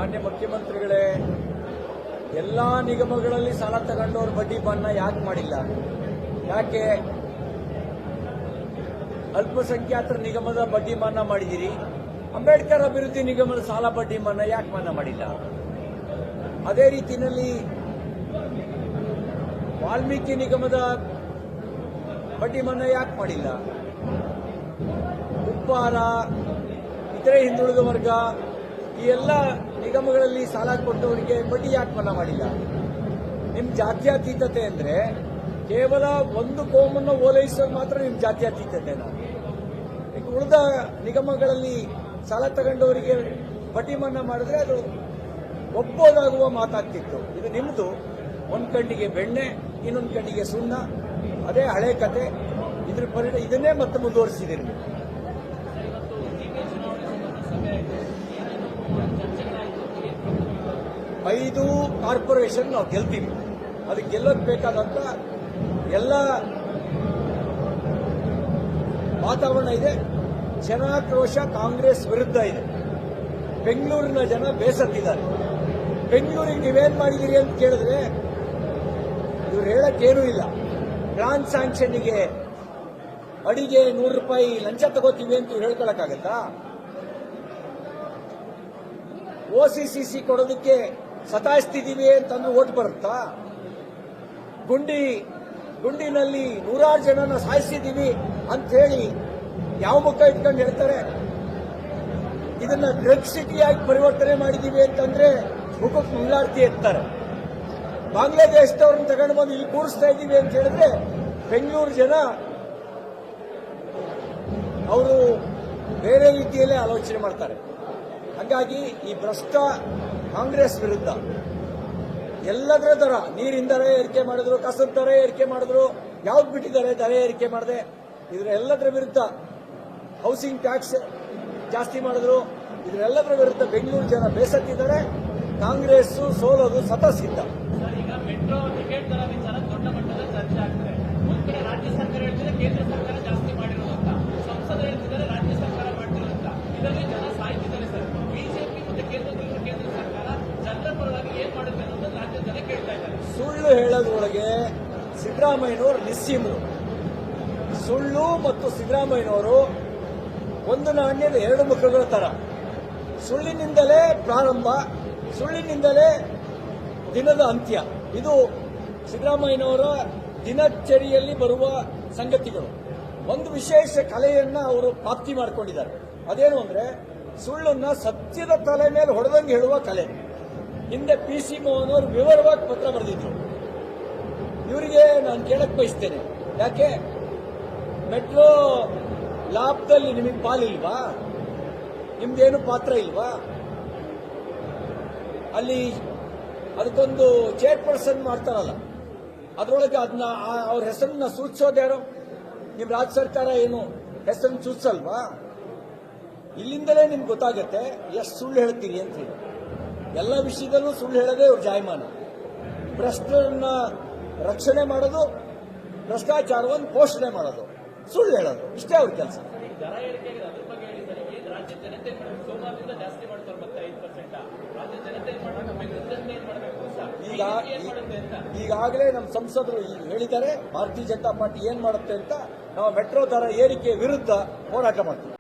ಮಾನ್ಯ ಮುಖ್ಯಮಂತ್ರಿಗಳೇ, ಎಲ್ಲಾ ನಿಗಮಗಳಲ್ಲಿ ಸಾಲ ತಗೊಂಡವ್ರ ಬಡ್ಡಿ ಮನ್ನಾ ಯಾಕೆ ಮಾಡಿಲ್ಲ? ಯಾಕೆ ಅಲ್ಪಸಂಖ್ಯಾತರ ನಿಗಮದ ಬಡ್ಡಿ ಮನ್ನಾ ಮಾಡಿದಿರಿ, ಅಂಬೇಡ್ಕರ್ ಅಭಿವೃದ್ಧಿ ನಿಗಮದ ಸಾಲ ಬಡ್ಡಿ ಮನ್ನಾ ಯಾಕೆ ಮನ್ನಾ ಮಾಡಿಲ್ಲ? ಅದೇ ರೀತಿಯಲ್ಲಿ ವಾಲ್ಮೀಕಿ ನಿಗಮದ ಬಡ್ಡಿ ಮನ್ನಾ ಯಾಕೆ ಮಾಡಿಲ್ಲ? ಉಪ್ಪಾರ, ಇತರೆ ಹಿಂದುಳಿದ ವರ್ಗ, ಈ ಎಲ್ಲ ನಿಗಮಗಳಲ್ಲಿ ಸಾಲ ಕೊಟ್ಟವರಿಗೆ ಬಡ್ಡಿ ಯಾಕೆ ಮನ್ನಾ ಮಾಡಿಲ್ಲ? ನಿಮ್ ಜಾತ್ಯತೀತತೆ ಅಂದ್ರೆ ಕೇವಲ ಒಂದು ಕೋಮನ್ನು ಓಲೈಸೋದು ಮಾತ್ರ ನಿಮ್ ಜಾತ್ಯತೀತತೆನಾ? ಈಗ ಉಳಿದ ನಿಗಮಗಳಲ್ಲಿ ಸಾಲ ತಗೊಂಡವರಿಗೆ ಬಡ್ಡಿ ಮನ್ನಾ ಮಾಡಿದ್ರೆ ಅದು ಒಪ್ಪೋದಾಗುವ ಮಾತಾಗ್ತಿತ್ತು. ಇದು ನಿಮ್ದು ಒಂದ್ ಕಣ್ಣಿಗೆ ಬೆಣ್ಣೆ, ಇನ್ನೊಂದು ಕಣ್ಣಿಗೆ ಸುಣ್ಣ, ಅದೇ ಹಳೆ ಕತೆ. ಇದನ್ನೇ ಮತ್ತೆ ಮುಂದುವರಿಸಿದ್ದೀರಿ. ಐದು ಕಾರ್ಪೊರೇಷನ್ ನಾವು ಗೆಲ್ತೀವಿ. ಅದು ಗೆಲ್ಲೋದು ಬೇಕಾದಂತ ಎಲ್ಲ ವಾತಾವರಣ ಇದೆ. ಜನಾಕ್ರೋಶ ಕಾಂಗ್ರೆಸ್ ವಿರುದ್ಧ ಇದೆ. ಬೆಂಗಳೂರಿನ ಜನ ಬೇಸತ್ತಿದ್ದಾರೆ. ಬೆಂಗಳೂರಿಗೆ ನೀವೇನ್ ಮಾಡಿದಿರಿ ಅಂತ ಕೇಳಿದ್ರೆ ಇವ್ರು ಹೇಳಕ್ಕೇನೂ ಇಲ್ಲ. ಪ್ಲಾನ್ ಸ್ಯಾಂಕ್ಷನ್ಗೆ ಅಡಿಗೆ 100 ರೂಪಾಯಿ ಲಂಚ ತಗೋತೀವಿ ಅಂತ ಇವ್ರು ಹೇಳ್ಕೊಳಕ್ಕಾಗತ್ತಾ? OCCC ಕೊಡೋದಕ್ಕೆ ಸತಾಯಿಸ್ತಿದೀವಿ ಅಂತಂದ್ರೆ ಓಟ್ ಬರುತ್ತಾ? ಗುಂಡಿನಲ್ಲಿ 100 ಜನನ ಸಾಯಿಸಿದೀವಿ ಅಂತ ಹೇಳಿ ಯಾವ ಮುಖ ಇಟ್ಕೊಂಡು ಹೇಳ್ತಾರೆ? ಇದನ್ನ ಡ್ರಗ್ ಸಿಟಿಯಾಗಿ ಪರಿವರ್ತನೆ ಮಾಡಿದೀವಿ ಅಂತಂದ್ರೆ ಮುಖಕ್ಕೆ ಮುಂಗಾರ್ತಿ ಎತ್ತಾರೆ. ಬಾಂಗ್ಲಾದೇಶದವ್ರನ್ನ ತಗೊಂಡು ಬಂದು ಇಲ್ಲಿ ಕೂರಿಸ್ತಾ ಇದ್ದೀವಿ ಅಂತ ಹೇಳಿದ್ರೆ ಬೆಂಗಳೂರು ಜನ ಅವರು ಬೇರೆ ರೀತಿಯಲ್ಲೇ ಆಲೋಚನೆ ಮಾಡ್ತಾರೆ. ಹಾಗಾಗಿ ಈ ಭ್ರಷ್ಟ ಕಾಂಗ್ರೆಸ್ ವಿರುದ್ಧ ಎಲ್ಲದರ ದರ, ನೀರಿನ ದರ ಏರಿಕೆ ಮಾಡಿದ್ರು, ಕಸದ ದರ ಏರಿಕೆ ಮಾಡಿದ್ರು, ಯಾವ್ದು ಬಿಟ್ಟಿದ್ದಾರೆ ದರ ಏರಿಕೆ ಮಾಡದೆ, ಇದ್ರ ಎಲ್ಲದರ ವಿರುದ್ಧ ಹೌಸಿಂಗ್ ಟ್ಯಾಕ್ಸ್ ಜಾಸ್ತಿ ಮಾಡಿದ್ರು. ಇದರೆಲ್ಲದರ ವಿರುದ್ಧ ಬೆಂಗಳೂರು ಜನ ಬೇಸತ್ತಿದ್ದಾರೆ. ಕಾಂಗ್ರೆಸ್ ಸೋಲೋದು ಸತಸಿದ್ಧ. ಈಗ ಮೆಟ್ರೋ ಟಿಕೆಟ್ ದರ ವಿಚಾರ ದೊಡ್ಡ ಮಟ್ಟದಲ್ಲಿ ಚರ್ಚೆ ಆಗ್ತದೆ. ಒಂದ್ ಕಡೆ ರಾಜ್ಯ ಸರ್ಕಾರ ಹೇಳ್ತಿದೆ ಕೇಂದ್ರ ಸರ್ಕಾರ ಜಾಸ್ತಿ ಮಾಡಿರೋದು ಅಂತ, ಸಂಸದರು ಹೇಳ್ತಿದ್ದಾರೆ ರಾಜ್ಯ ಸರ್ಕಾರ ಮಾಡ್ತಿರೋದು ಅಂತ. ಇದರಲ್ಲಿ ಜನ ಸಾಯ್ತಿದ್ದಾರೆ ಸರ್. ಬಿಜೆಪಿ ಮತ್ತೆ ಕೇಂದ್ರ ಸರ್ಕಾರ ಜನರ ಪರವಾಗಿ ಏನ್ ಮಾಡುತ್ತೆ ಅನ್ನೋದು ರಾಜ್ಯದ ಜನ ಕೇಳ್ತಾ ಇದ್ದಾರೆ. ಸುಳ್ಳು ಹೇಳೋದ್ರೊಳಗೆ ಸಿದ್ದರಾಮಯ್ಯನವರು ನಿಸ್ಸೀಮರು. ಸುಳ್ಳು ಮತ್ತು ಸಿದ್ದರಾಮಯ್ಯನವರು ಒಂದು ನಾಣ್ಯದ 2 ಮುಖಗಳ ತರ. ಸುಳ್ಳಿನಿಂದಲೇ ಪ್ರಾರಂಭ, ಸುಳ್ಳಿನಿಂದಲೇ ದಿನದ ಅಂತ್ಯ. ಇದು ಸಿದ್ದರಾಮಯ್ಯನವರ ದಿನಚರಿಯಲ್ಲಿ ಬರುವ ಸಂಗತಿಗಳು. ಒಂದು ವಿಶೇಷ ಕಲೆಯನ್ನ ಅವರು ಪ್ರಾಪ್ತಿ ಮಾಡಿಕೊಂಡಿದ್ದಾರೆ. ಅದೇನು ಅಂದ್ರೆ ಸುಳ್ಳನ್ನ ಸತ್ಯದ ತಲೆ ಮೇಲೆ ಹೊಡೆದಂಗೆ ಹೇಳುವ ಕಲೆ. ಹಿಂದೆ PC ಮೋಹನ್ ಅವರು ವಿವರವಾಗಿ ಪತ್ರ ಬರೆದಿದ್ರು. ಇವರಿಗೆ ನಾನು ಕೇಳಕ್ ಬಯಸ್ತೇನೆ, ಯಾಕೆ ಮೆಟ್ರೋ ಲಾಭದಲ್ಲಿ ನಿಮಗೆ ಪಾಲಿಲ್ವಾ? ನಿಮ್ದೇನು ಪಾತ್ರ ಇಲ್ವಾ? ಅಲ್ಲಿ ಅದಕ್ಕೊಂದು ಚೇರ್ಪರ್ಸನ್ ಮಾಡ್ತಾರಲ್ಲ, ಅದರೊಳಗೆ ಅದನ್ನ ಅವ್ರ ಹೆಸರನ್ನ ಸೂಚಿಸೋದ್ಯಾರು? ನಿಮ್ ರಾಜ್ಯ ಸರ್ಕಾರ ಏನು ಹೆಸರನ್ನು ಸೂಚಿಸಲ್ವಾ? ಇಲ್ಲಿಂದಲೇ ನಿಮ್ಗೆ ಗೊತ್ತಾಗತ್ತೆ ಎಷ್ಟು ಸುಳ್ಳು ಹೇಳ್ತೀರಿ ಅಂತ ಹೇಳಿ. ಎಲ್ಲ ವಿಷಯದಲ್ಲೂ ಸುಳ್ಳು ಹೇಳೋದೇ ಅವ್ರ ಜಾಯಮಾನ. ಭ್ರಷ್ಟರನ್ನ ರಕ್ಷಣೆ ಮಾಡೋದು, ಭ್ರಷ್ಟಾಚಾರವನ್ನು ಪೋಷಣೆ ಮಾಡೋದು, ಸುಳ್ಳು ಹೇಳೋದು, ಇಷ್ಟೇ ಅವ್ರ ಕೆಲಸ. ದರ ಏರಿಕೆ ಆಗಿದೆ, ಅದ್ರ ಬಗ್ಗೆ ಹೇಳಿದ್ದಾರೆ. ಏನ್ ರಾಜ್ಯ ಜನತೆ ಸೋಮವಾರದಿಂದ ಜಾಸ್ತಿ ಮಾಡ್ತಾರೆ, ಮತ್ತೆ 5%. ರಾಜ್ಯ ಜನತೆ ಏನ್ ಮಾಡಬೇಕು, ಜನತೆ ಏನ್ ಮಾಡಬೇಕು ಅಂತ ಈಗಾಗಲೇ ನಮ್ಮ ಸಂಸದರು ಹೇಳಿದ್ದಾರೆ ಭಾರತೀಯ ಜನತಾ ಪಾರ್ಟಿ ಏನ್ ಮಾಡುತ್ತೆ ಅಂತ. ನಾವು ಮೆಟ್ರೋ ದರ ಏರಿಕೆ ವಿರುದ್ಧ ಹೋರಾಟ ಮಾಡ್ತೀವಿ.